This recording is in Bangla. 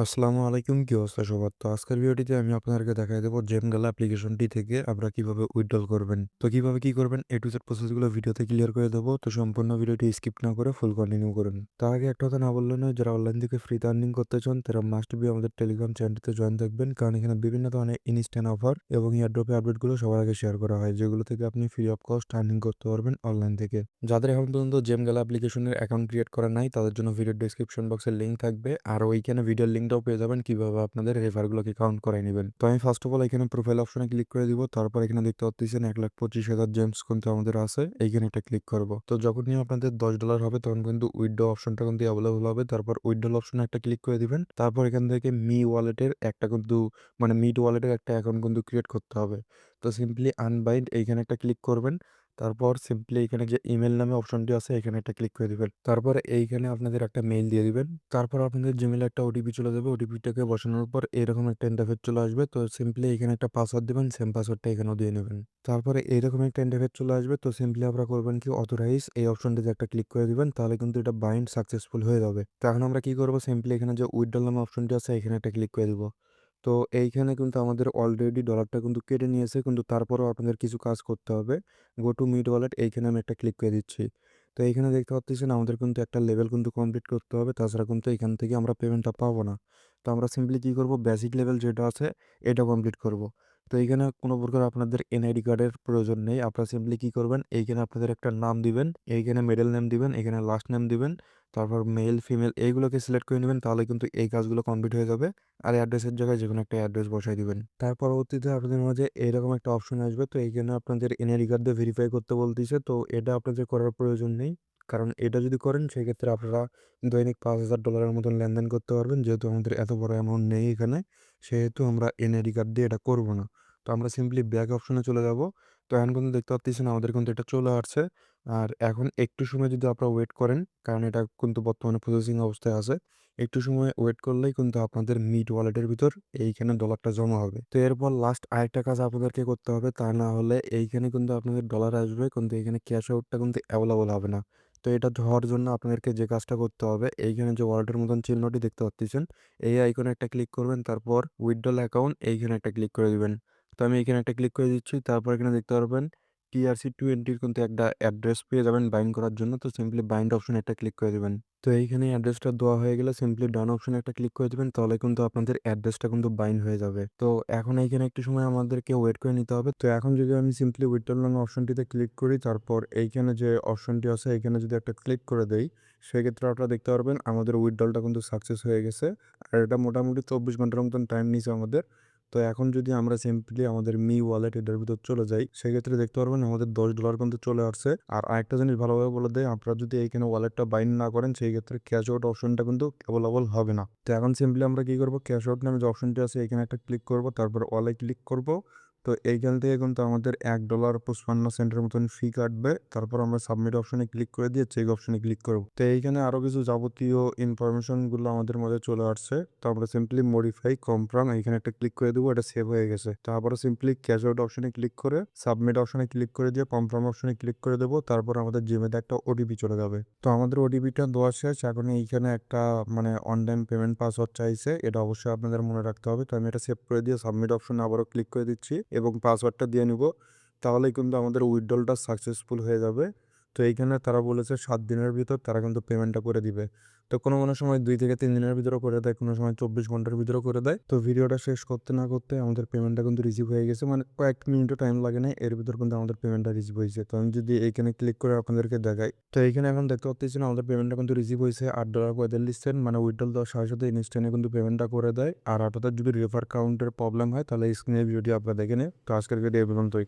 আসসালামু আলাইকুম, কি অবস্থা সবার? তো আজকের ভিডিওটিতে আমি আপনাদেরকে দেখাই দেবো জেমগালা অ্যাপ্লিকেশনটি থেকে আপনারা কিভাবে উইথড্রল করবেন। তো কিভাবে কি করবেন এ টু জেড প্রসেসগুলো ভিডিওতে ক্লিয়ার করে দেবো। তো সম্পূর্ণ ভিডিওটি স্কিপ না করে ফুল কন্টিনিউ করুন। তার আগে একটা কথা না বললে নয়, যারা অনলাইন থেকে ফ্রিতে আর্নিং করতে চান তারা মাস্ট বি আমাদের টেলিগ্রাম চ্যানেলটিতে জয়েন থাকবেন, কারণ এখানে বিভিন্ন ধরনের ইনস্ট্যান্ট অফার এবং ইয়ারড্রপের আপডেটগুলো সবার আগে শেয়ার করা হয়, যেগুলো থেকে আপনি ফ্রি অফ কস্ট আর্নিং করতে পারবেন অনলাইন থেকে। যাদের এখন পর্যন্ত জেমগালা অ্যাপ্লিকেশনের অ্যাকাউন্ট ক্রিয়েট করা নাই তাদের জন্য ভিডিও ডিসক্রিপশন বক্সের লিঙ্ক থাকবে, আর ওইখানে ভিডিওর লিঙ্কটাও পেয়ে যাবেন কিভাবে আপনাদের রেফারগুলোকে কাউন্ট করাই নেবেন। তো আমি ফার্স্ট অফ অল এখানে প্রোফাইল অপশনে ক্লিক করে দিব। তারপর এখানে দেখতে পাচ্ছেন 1,25,000 জেমস কিন্তু আমাদের আছে, এইখানে একটা ক্লিক করব। তো যখনই আপনাদের $10 হবে তখন কিন্তু উইথড্র অপশনটা কিন্তু অ্যাভেলেবল হবে। তারপর উইথড্রল অপশনে একটা ক্লিক করে দিবেন। তারপর এখান থেকে মি ওয়ালেটের একটা কিন্তু মিট ওয়ালেটের একটা অ্যাকাউন্ট কিন্তু ক্রিয়েট করতে হবে। তো সিম্পলি আনবাইন্ড এইখানে একটা ক্লিক করবেন। তারপর সিম্পলি এখানে যে ইমেল নামে অপশনটি আছে এখানে একটা ক্লিক করে দিবেন। তারপর এইখানে আপনাদের একটা মেইল দিয়ে দিবেন। তারপর আপনাদের জিমেলে একটা ওটিপি চলে যাবে। ওটিপিটাকে বসানোর পর এরকম একটা ইন্টারফেস চলে আসবে। তো সিম্পলি এখানে একটা পাসওয়ার্ড দিবেন, সেম পাসওয়ার্ডটা এখানেও দিয়ে নেবেন। তারপরে এইরকম একটা ইন্টারফেস চলে আসবে। তো সিম্পলি আপনারা করবেন কি, অথরাইজ এই অপশনটিতে একটা ক্লিক করে দিবেন, তাহলে কিন্তু এটা বাইন্ড সাকসেসফুল হয়ে যাবে। তো এখন আমরা কি করবো, সিম্পলি এখানে যে উইথড্রল নামে অপশনটি আছে এখানে একটা ক্লিক করে দিব। তো এইখানে কিন্তু আমাদের অলরেডি ডলারটা কিন্তু কেটে নিয়েছে, কিন্তু তারপরেও আপনাদের কিছু কাজ করতে হবে। গো টু মিট ওয়ালেট এইখানে আমি একটা ক্লিক করে দিচ্ছি। তো এইখানে দেখতে পাচ্ছেন আমাদের কিন্তু একটা লেভেল কিন্তু কমপ্লিট করতে হবে, তাছাড়া কিন্তু এখান থেকে আমরা পেমেন্টটা পাবো না। তো আমরা সিম্পলি কী করবো, বেসিক লেভেল যেটা আছে এটা কমপ্লিট করব। তো এইখানে কোনো প্রকার আপনাদের এনআইডি কার্ডের প্রয়োজন নেই। আপনারা সিম্পলি কী করবেন, এইখানে আপনাদের একটা নাম দিবেন, এইখানে মিডল নেম দিবেন, এখানে লাস্ট নেম দিবেন, তারপর মেল ফিমেল এইগুলোকে সিলেক্ট করে নেবেন, তাহলে কিন্তু এই কাজগুলো কমপ্লিট হয়ে যাবে। আর অ্যাড্রেসের জায়গায় যেকোনো একটা অ্যাড্রেস বসাই দিবেন। তার পরবর্তীতে আপনাদের মাঝে এরকম একটা অপশন আসবে। তো এইখানে আপনাদের এনআইডি কার্ড দিয়ে ভেরিফাই করতে বলতেছে। তো এটা আপনাদের করার প্রয়োজন নেই, কারণ এটা যদি করেন সেক্ষেত্রে আপনারা দৈনিক $5,000 মতন লেনদেন করতে পারবেন। যেহেতু আমাদের এত বড় অ্যামাউন্ট নেই এখানে, সেহেতু আমরা এনআইডি কার্ড দিয়ে এটা করব না। তো আমরা সিম্পলি ব্যাক অপশনে চলে যাব। তো এখন কিন্তু দেখতে পাচ্ছেন আমাদের কিন্তু এটা চলে আসছে। আর এখন একটু সময় যদি আপনারা ওয়েট করেন, কারণ এটা কিন্তু বর্তমানে প্রসেসিং অবস্থায় আছে, একটু সময় ওয়েট করলেই কিন্তু আপনাদের মিট ওয়ালেটের ভিতর এইখানে ডলারটা জমা হবে। তো এরপর লাস্ট আরেকটা কাজ আপনাদেরকে করতে হবে, তা না হলে এইখানে কিন্তু আপনাদের ডলার আসবে কিন্তু এখানে ক্যাশ আউটটা কিন্তু অ্যাভেলেবল হবে না। তো এটা হওয়ার জন্য আপনাদেরকে যে কাজটা করতে হবে, এইখানে যে ওয়ালেটের মতন চিহ্নটি দেখতে পাচ্ছেন এই আইকনে একটা ক্লিক করবেন, তারপর উইথড্রল অ্যাকাউন্ট এইখানে একটা ক্লিক করে দিবেন। তো আমি এইখানে একটা ক্লিক করে দিচ্ছি। তারপর এখানে দেখতে পারবেন TRC20 কিন্তু একটা অ্যাড্রেস পেয়ে যাবেন বাইন্ড করার জন্য। তো সিম্পলি বাইন্ড অপশনে একটা ক্লিক করে দিবেন। তো এইখানে অ্যাড্রেসটা দেওয়া হয়ে গেলে সিম্পলি ডান অপশনে একটা ক্লিক করে দিবেন, তাহলে কিন্তু আপনাদের অ্যাড্রেসটা কিন্তু বাইন্ড হয়ে যাবে। তো এখন এইখানে একটু সময় আমাদেরকে ওয়েট করে নিতে হবে। তো এখন যদি আমি সিম্পলি উইথড্রল নামে অপশনটিতে ক্লিক করি, তারপর এইখানে যে অপশনটি আছে এখানে যদি একটা ক্লিক করে দেই, সেক্ষেত্রে আপনারা দেখতে পারবেন আমাদের উইথড্রলটা কিন্তু সাকসেস হয়ে গেছে। আর এটা মোটামুটি 24 ঘন্টার মতন টাইম নিয়েছে আমাদের। তো এখন যদি আমরা সিম্পলি আমাদের মি ওয়ালেট এটার ভিতর চলে যাই, সেক্ষেত্রে দেখতে পারবেন আমাদের $10 কিন্তু চলে আসছে। আর আরেকটা জিনিস ভালোভাবে বলে দেয়, আপনারা যদি এইখানে ওয়ালেটটা বাইন্ড না করেন সেই ক্ষেত্রে ক্যাশ আউট অপশনটা কিন্তু অ্যাভেলেবল হবে না। তো এখন সিম্পলি আমরা কি করব, ক্যাশ আউট নামে যে অপশনটি আছে এখানে একটা ক্লিক করব, তারপর ওয়ালে ক্লিক করব। তো এইখান থেকে কিন্তু আমাদের $1.55 মতন ফি কাটবে। তারপর আমরা সাবমিট অপশনে ক্লিক করে দিয়ে চেক অপশনে ক্লিক করব। তো এইখানে আরো কিছু যাবতীয় ইনফরমেশনগুলো আমাদের মধ্যে চলে আসছে। তো আমরা সিম্পলি মডিফাই কনফার্ম এইখানে একটা ক্লিক করে দেবো, এটা সেভ হয়ে গেছে। তারপরে সিম্পলি ক্যাশ আউট অপশনে ক্লিক করে সাবমিট অপশনে ক্লিক করে দিয়ে কনফার্ম অপশনে ক্লিক করে দেবো। তারপর আমাদের জিমেতে একটা ওটিপি চলে যাবে। তো আমাদের ওটিপিটা দেওয়া শেষ। এখন এইখানে একটা অনলাইন পেমেন্ট পাসওয়ার্ড চাইছে, এটা অবশ্যই আপনাদের মনে রাখতে হবে। তো আমি এটা সেভ করে দিয়ে সাবমিট অপশনে আবারও ক্লিক করে দিচ্ছি এবং পাসওয়ার্ডটা দিয়ে নিব, তাহলেই কিন্তু আমাদের উইথড্রলটা সাকসেসফুল হয়ে যাবে। তো এইখানে তারা বলেছে 7 দিনের ভিতর তারা কিন্তু পেমেন্টটা করে দিবে। তো কোনো সময় 2 থেকে 3 দিনের ভিতরে করে দেয়, কোনো সময় 24 ঘন্টার ভিতরে করে দেয়। তো ভিডিওটা শেষ করতে না করতে আমাদের পেমেন্টটা কিন্তু রিসিভ হয়ে গেছে, কয়েক মিনিটও টাইম লাগে না, এর ভিতর কিন্তু আমাদের পেমেন্টটা রিসিভ হয়েছে। তো আমি যদি এইখানে ক্লিক করে আপনাদেরকে দেখাই, তো এইখানে এখন দেখতে পাচ্ছি না আমাদের পেমেন্টটা কিন্তু রিসিভ হয়েছে $8.45, উইথড্রল দেওয়ার সাথে সাথে ইনস্ট্যান্টে কিন্তু পেমেন্টটা করে দেয়। আর আপনাদের যদি রেফার কাউন্টের প্রবলেম হয় তাহলে স্ক্রিনের ভিডিওটি আপনারা দেখে নিন। তো আজকের ভিডিও এই পর্যন্তই।